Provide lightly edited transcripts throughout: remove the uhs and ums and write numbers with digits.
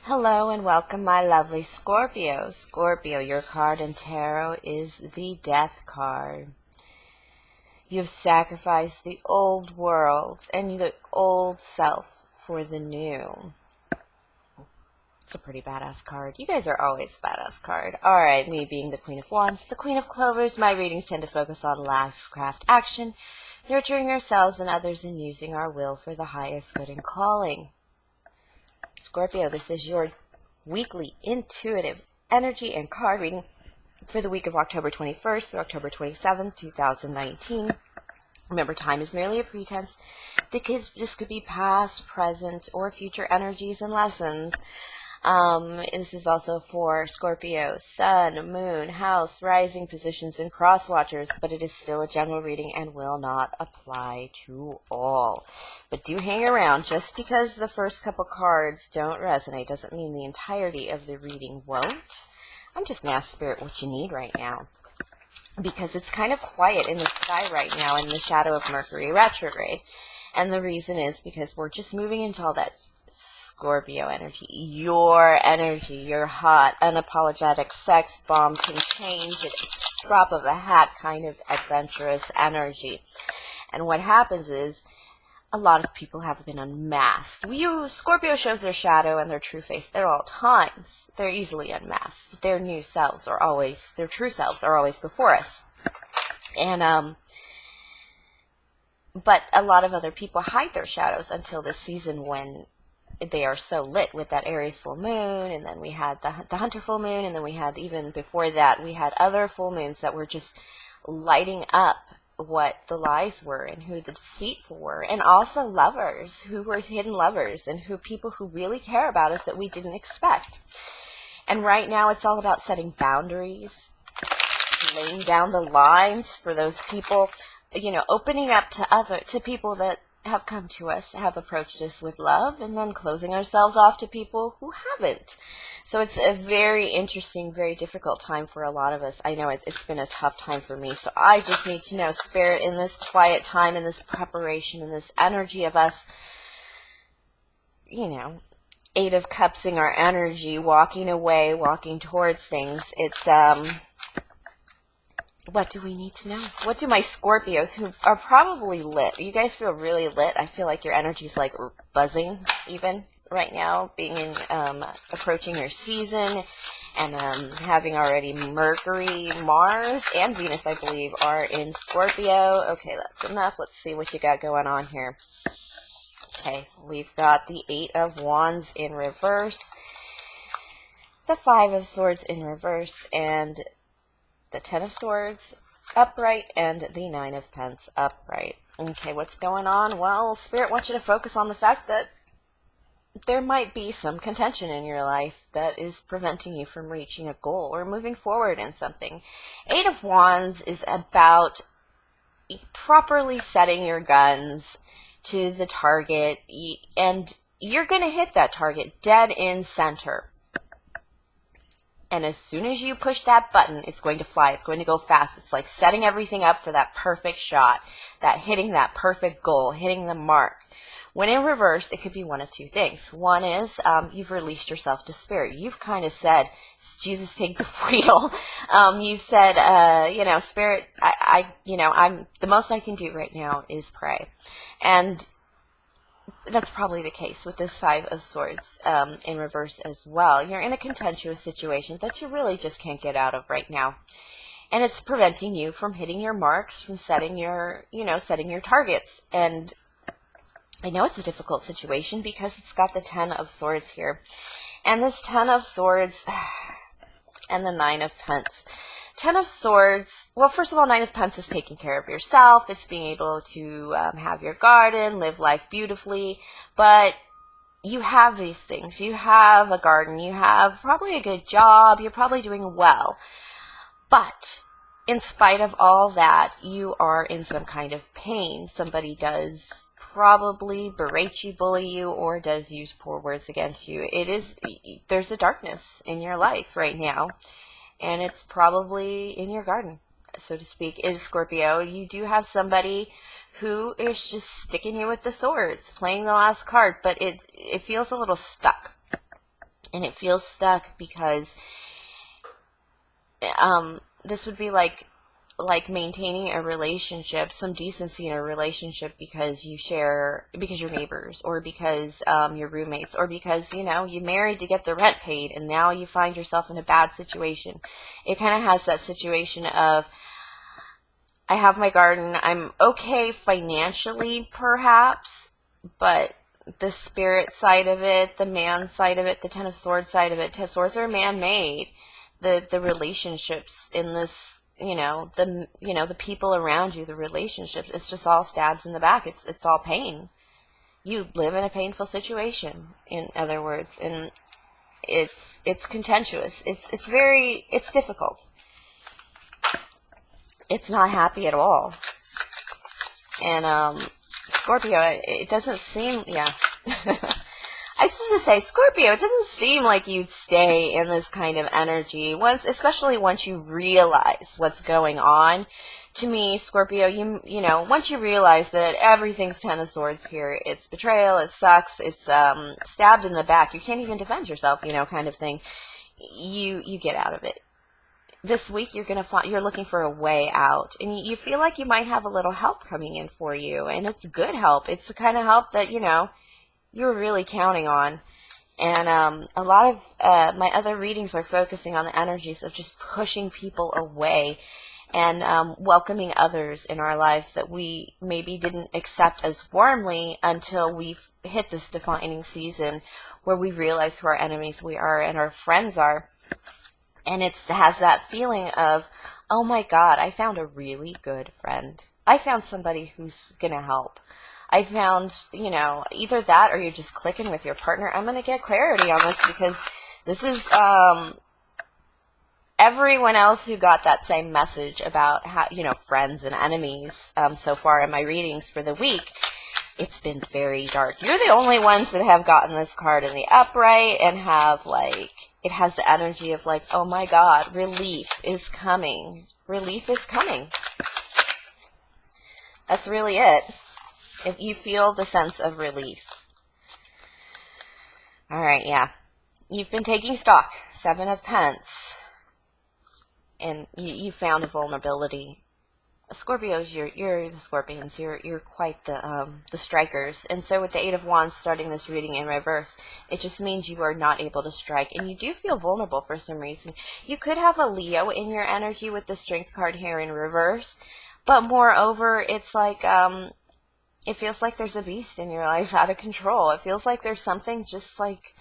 Hello and welcome, my lovely Scorpio. Scorpio, your card in tarot is the Death card. You've sacrificed the old world and the old self for the new. It's a pretty badass card. You guys are always a badass card. Alright, me being the Queen of Wands, the Queen of Clovers, my readings tend to focus on life, craft, action, nurturing ourselves and others, and using our will for the highest good and calling. Scorpio, this is your weekly intuitive energy and card reading for the week of October 21st through October 27th, 2019. Remember, time is merely a pretense. This could be past, present, or future energies and lessons. This is also for Scorpio, Sun, Moon, House, Rising positions, and cross watchers, but it is still a general reading and will not apply to all. But do hang around. Just because the first couple cards don't resonate doesn't mean the entirety of the reading won't. I'm just going to ask Spirit what you need right now, because it's kind of quiet in the sky right now in the shadow of Mercury retrograde. And the reason is because we're just moving into all that Scorpio energy, your hot, unapologetic sex bomb, can change at the drop of a hat kind of adventurous energy. And what happens is a lot of people have been unmasked. Scorpio shows their shadow and their true face at all times. They're easily unmasked. Their true selves are always before us. And but a lot of other people hide their shadows until this season when they are so lit with that Aries full moon, and then we had the Hunter full moon, and then we had, even before that, we had other full moons that were just lighting up what the lies were and who the deceitful were, and also lovers, who were hidden lovers, and people who really care about us that we didn't expect. And right now it's all about setting boundaries, laying down the lines for those people, opening up to people that have come to us, have approached us with love, and then closing ourselves off to people who haven't. So it's a very interesting, very difficult time for a lot of us. I know it's been a tough time for me, so I just need to know, Spirit, in this quiet time, in this preparation, in this energy of us, Eight of Cupsing our energy, walking away, walking towards things. It's, what do we need to know? What do my Scorpios, who are probably lit, you guys feel really lit? I feel like your energy's like buzzing even right now, being in, approaching your season, and having already Mercury, Mars, and Venus, I believe, are in Scorpio. Okay, that's enough. Let's see what you got going on here. Okay, we've got the Eight of Wands in reverse, the Five of Swords in reverse, and the Ten of Swords upright, and the Nine of Pence upright. Okay, what's going on? Well, Spirit wants you to focus on the fact that there might be some contention in your life that is preventing you from reaching a goal or moving forward in something. Eight of Wands is about properly setting your guns to the target, and you're going to hit that target dead in center. And as soon as you push that button, it's going to fly. It's going to go fast. It's like setting everything up for that perfect shot, that hitting that perfect goal, hitting the mark. When in reverse, it could be one of two things. One is you've released yourself to Spirit. You've kind of said, Jesus, take the wheel. You've said, Spirit, I'm the most I can do right now is pray. And that's probably the case with this Five of Swords in reverse as well. You're in a contentious situation that you really just can't get out of right now. And it's preventing you from hitting your marks, from setting your targets. And I know it's a difficult situation because it's got the Ten of Swords here. And this Ten of Swords and the Nine of Pence. Ten of Swords, well, first of all, Nine of Pence is taking care of yourself. It's being able to have your garden, live life beautifully. But you have these things. You have a garden. You have probably a good job. You're probably doing well. But in spite of all that, you are in some kind of pain. Somebody does probably berate you, bully you, or does use poor words against you. There's a darkness in your life right now. And it's probably in your garden, so to speak, is Scorpio. You do have somebody who is just sticking you with the swords, playing the last card, but it feels a little stuck. And it feels stuck because this would be like maintaining a relationship, some decency in a relationship, because you're neighbors, or because you're roommates, or because, you know, you married to get the rent paid and now you find yourself in a bad situation. It kind of has that situation of, I have my garden, I'm okay financially perhaps, but the spirit side of it, the man side of it, the Ten of Swords side of it, swords are man-made. The relationships in this, the people around you, the relationships, it's just all stabs in the back. It's all pain. You live in a painful situation, in other words, and it's contentious. It's difficult. It's not happy at all. And Scorpio, it doesn't seem, yeah. I was just to say, Scorpio, it doesn't seem like you'd stay in this kind of energy, especially once you realize what's going on. To me, Scorpio, you know, once you realize that everything's Ten of Swords here, it's betrayal, it sucks, it's stabbed in the back, you can't even defend yourself, you know, kind of thing. You get out of it. This week you're looking for a way out, and you feel like you might have a little help coming in for you, and it's good help. It's the kind of help that, you know, you're really counting on. And a lot of my other readings are focusing on the energies of just pushing people away and welcoming others in our lives that we maybe didn't accept as warmly until we've hit this defining season where we realize who our enemies we are and our friends are. And it has that feeling of, oh my God, I found a really good friend. I found somebody who's going to help. I found, you know, either that or you're just clicking with your partner. I'm going to get clarity on this because this is everyone else who got that same message about how, you know, friends and enemies so far in my readings for the week. It's been very dark. You're the only ones that have gotten this card in the upright and have, like, it has the energy of, like, oh my God, relief is coming. Relief is coming. That's really it. If you feel the sense of relief. All right, yeah. You've been taking stock. 7 of Pence. And you found a vulnerability. Scorpios, you're the Scorpions. You're quite the strikers. And so with the 8 of Wands starting this reading in reverse, it just means you are not able to strike, and you do feel vulnerable for some reason. You could have a Leo in your energy with the Strength card here in reverse, but moreover, it's like it feels like there's a beast in your life out of control. It feels like there's something just like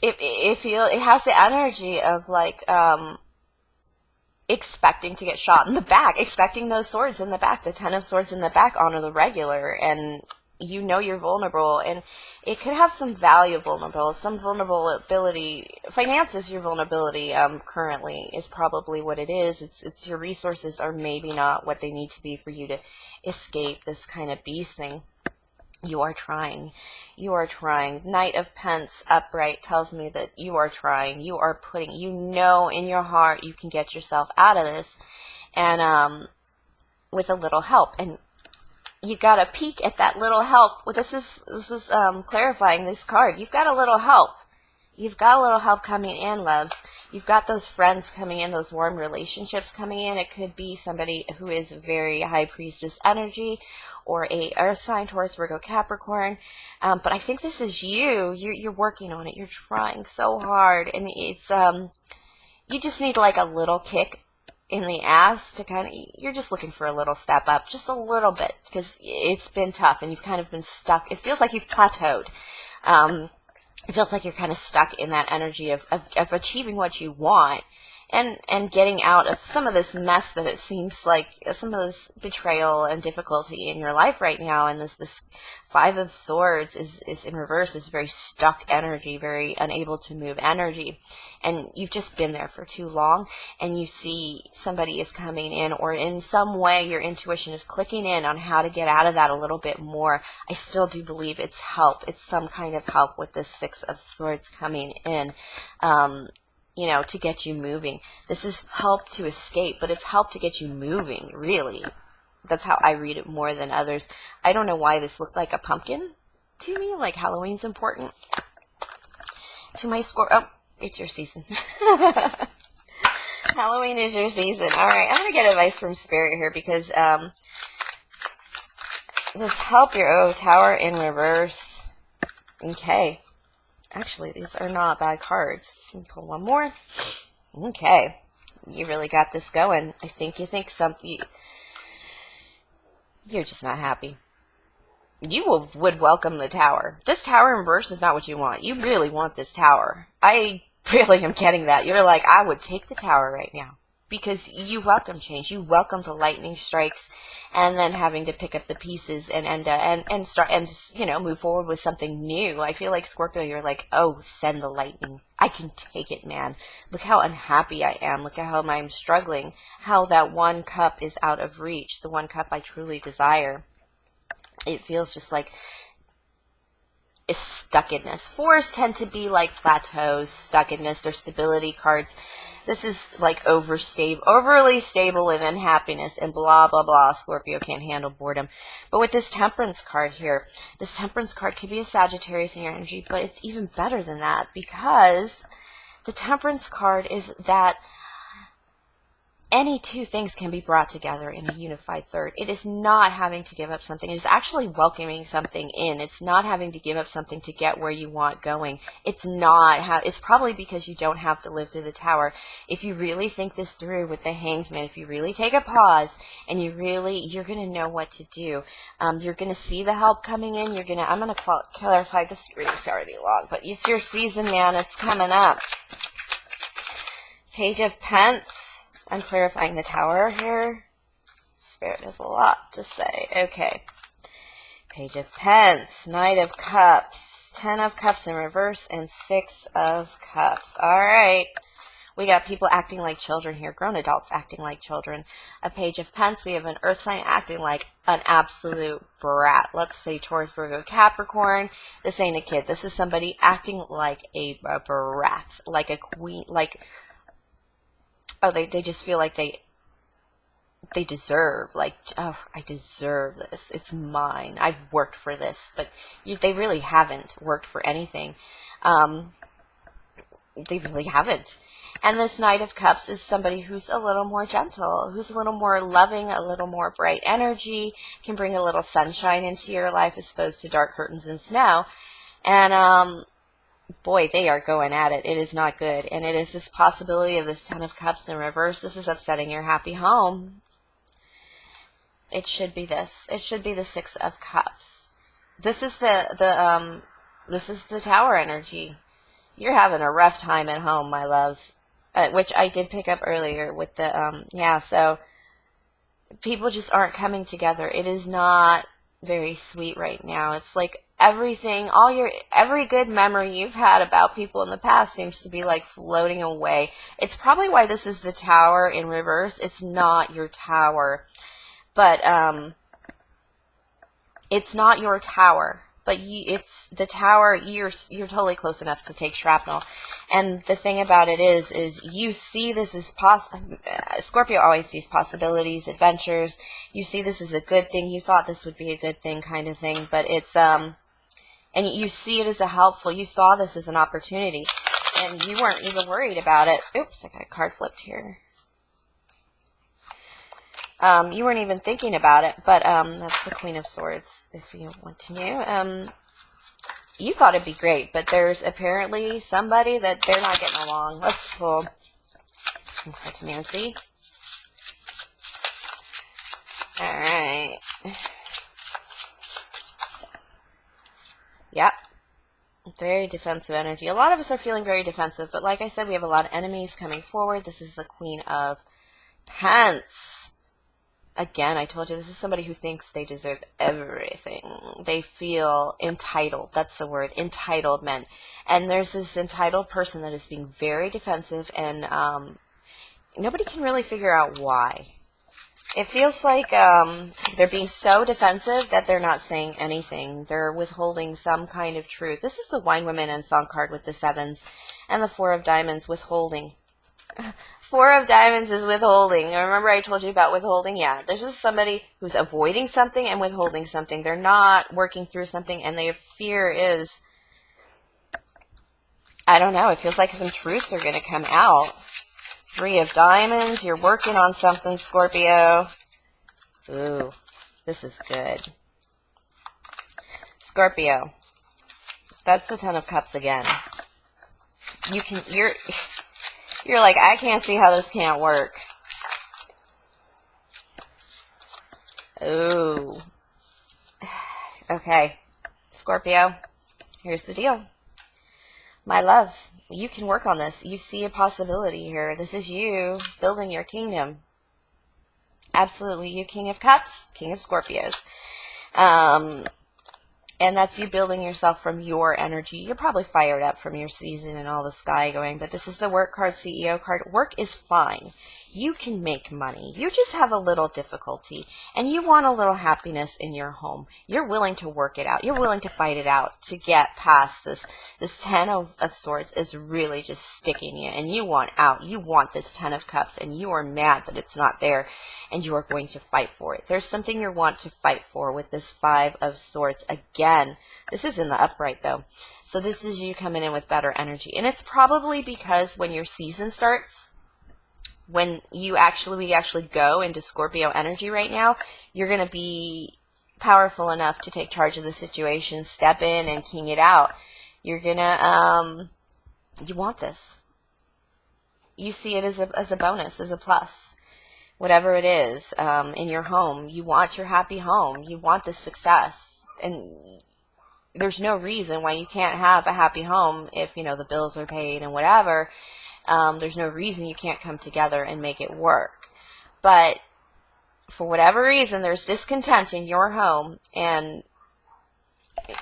it has the energy of like expecting to get shot in the back, expecting those swords in the back, the 10 of Swords in the back on the regular, and you know you're vulnerable, and it could have some value vulnerable, some vulnerability. Finance is your vulnerability currently is probably what it is. It's your resources are maybe not what they need to be for you to escape this kind of beast thing. You are trying. You are trying. Knight of Pence upright tells me that you are trying. You are putting, you know in your heart you can get yourself out of this, and with a little help. And you got to peek at that little help. Well, this is clarifying this card. You've got a little help. You've got a little help coming in, loves. You've got those friends coming in, those warm relationships coming in. It could be somebody who is very high priestess energy, or a earth sign, Taurus, Virgo, Capricorn. But I think this is you. You're working on it. You're trying so hard, and it's you just need like a little kick in the ass to kind of, you're just looking for a little step up, just a little bit, because it's been tough and you've kind of been stuck. It feels like you've plateaued. It feels like you're kind of stuck in that energy of achieving what you want, and getting out of some of this mess that it seems like, some of this betrayal and difficulty in your life right now. And this 5 of Swords is in reverse, is very stuck energy, very unable to move energy. And you've just been there for too long, and you see somebody is coming in, or in some way your intuition is clicking in on how to get out of that a little bit more. I still do believe it's help. It's some kind of help with this 6 of Swords coming in. You know, to get you moving. This is help to escape, but it's help to get you moving, really. That's how I read it more than others. I don't know why this looked like a pumpkin to me, like Halloween's important. To my oh, it's your season. Halloween is your season. All right, I'm going to get advice from Spirit here because this help your Tower in reverse. Okay. Actually, these are not bad cards. Let me pull one more. Okay. You really got this going. I think you think something... You're just not happy. You would welcome the Tower. This Tower in reverse is not what you want. You really want this Tower. I really am getting that. You're like, I would take the Tower right now. Because you welcome change. You welcome the lightning strikes and then having to pick up the pieces and start and just, you know, move forward with something new. I feel like Scorpio, you're like, oh, send the lightning. I can take it, man. Look how unhappy I am. Look at how I'm struggling. How that one cup is out of reach. The one cup I truly desire. It feels just like is stuckness. Fours tend to be like plateaus, stuckness, they're stability cards. This is like overly stable and unhappiness and blah, blah, blah. Scorpio can't handle boredom. But with this Temperance card here, this Temperance card could be a Sagittarius in your energy, but it's even better than that because the Temperance card is that any two things can be brought together in a unified third. It is not having to give up something. It is actually welcoming something in. It's not having to give up something to get where you want going. It's not. It's probably because you don't have to live through the Tower. If you really think this through with the Hanged Man, if you really take a pause and you're going to know what to do. You're going to see the help coming in. I'm going to clarify this. It's already long, but it's your season, man. It's coming up. Page of Pence. I'm clarifying the Tower here. Spirit has a lot to say. Okay. Page of Pence, Knight of Cups, 10 of Cups in reverse, and 6 of Cups. All right. We got people acting like children here, grown adults acting like children. A Page of Pence, we have an Earth sign acting like an absolute brat. Let's say Taurus, Virgo, Capricorn. This ain't a kid. This is somebody acting like a brat, like a queen, like... Oh, they just feel like they deserve, like, oh, I deserve this. It's mine. I've worked for this. But they really haven't worked for anything. They really haven't. And this Knight of Cups is somebody who's a little more gentle, who's a little more loving, a little more bright energy, can bring a little sunshine into your life as opposed to dark curtains and snow. And, boy, they are going at it. It is not good. And it is this possibility of this 10 of Cups in reverse. This is upsetting your happy home. It should be this. It should be the 6 of Cups. This is this is the Tower energy. You're having a rough time at home, my loves. Which I did pick up earlier with the, yeah, so people just aren't coming together. It is not very sweet right now. It's like everything, every good memory you've had about people in the past seems to be like floating away. It's probably why this is the Tower in reverse. It's not your Tower, but it's not your Tower, but it's the Tower. You're totally close enough to take shrapnel. And the thing about it is you see this as Scorpio always sees possibilities, adventures. You see this as a good thing. You thought this would be a good thing, kind of thing, but it's and you see it as you saw this as an opportunity, and you weren't even worried about it. Oops, I got a card flipped here. You weren't even thinking about it, but that's the Queen of Swords, if you want to know. You thought it'd be great, but there's apparently somebody that they're not getting along. Let's pull to Nancy. All right. Yep. Very defensive energy. A lot of us are feeling very defensive, but like I said, we have a lot of enemies coming forward. This is the Queen of Pence. Again, I told you, this is somebody who thinks they deserve everything. They feel entitled. That's the word, entitlement. And there's this entitled person that is being very defensive, and nobody can really figure out why. It feels like they're being so defensive that they're not saying anything. They're withholding some kind of truth. This is the Wine Women and Song card with the 7s, and the 4 of Diamonds, withholding. 4 of Diamonds is withholding. Remember I told you about withholding? Yeah, there's just somebody who's avoiding something and withholding something. They're not working through something, and their fear is I don't know. It feels like some truths are going to come out. 3 of Diamonds. You're working on something, Scorpio. Ooh, this is good. Scorpio. That's the 10 of Cups again. You're like, I can't see how this can't work. Ooh. Okay. Scorpio, here's the deal. My loves, you can work on this. You see a possibility here. This is you building your kingdom. Absolutely. You, King of Cups, King of Scorpios. And that's you building yourself from your energy. You're probably fired up from your season and all the sky going, but this is the work card, CEO card. Work is fine. You can make money. You just have a little difficulty, and you want a little happiness in your home. You're willing to work it out. You're willing to fight it out to get past this. This 10 of Swords is really just sticking you, and you want out. You want this 10 of Cups, and you are mad that it's not there, and you are going to fight for it. There's something you want to fight for with this 5 of Swords. Again, this is in the upright, though. So this is you coming in with better energy, and it's probably because when your season starts, when we actually go into Scorpio energy right now, you're going to be powerful enough to take charge of the situation, step in and king it out. You're going to, you want this. You see it as a bonus, as a plus. Whatever it is, in your home, you want your happy home. You want this success. And there's no reason why you can't have a happy home if, you know, the bills are paid and whatever. There's no reason you can't come together and make it work. But for whatever reason, there's discontent in your home, and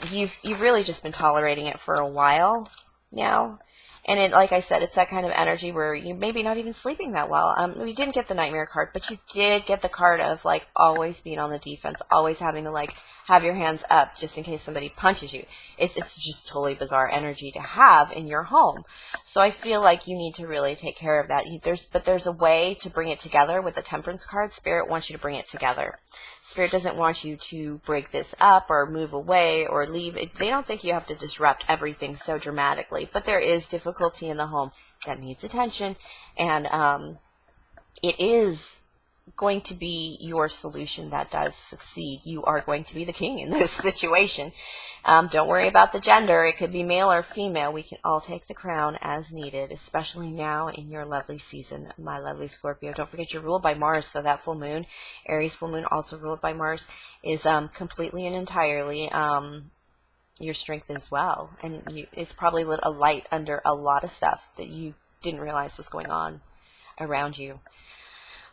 you've really just been tolerating it for a while now. And it, like I said, it's that kind of energy where you maybe not even sleeping that well. We didn't get the Nightmare card, but you did get the card of, like, always being on the defense, always having to, like, have your hands up just in case somebody punches you. It's just totally bizarre energy to have in your home. So I feel like you need to really take care of that. But there's a way to bring it together with the Temperance card. Spirit wants you to bring it together. Spirit doesn't want you to break this up or move away or leave. They don't think you have to disrupt everything so dramatically, but there is difficulty in the home that needs attention, and it is going to be your solution that does succeed. You are going to be the king in this situation. Don't worry about the gender. It could be male or female. We can all take the crown as needed, especially now in your lovely season, my lovely Scorpio. Don't forget you're ruled by Mars, so that full moon, Aries full moon, also ruled by Mars, is completely and entirely your strength as well. And it's probably lit a light under a lot of stuff that you didn't realize was going on around you.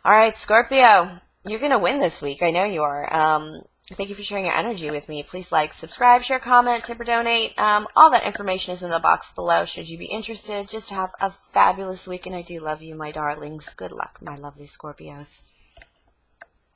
All right, Scorpio, you're going to win this week. I know you are. Thank you for sharing your energy with me. Please like, subscribe, share, comment, tip, or donate. All that information is in the box below should you be interested. Just have a fabulous week, and I do love you, my darlings. Good luck, my lovely Scorpios.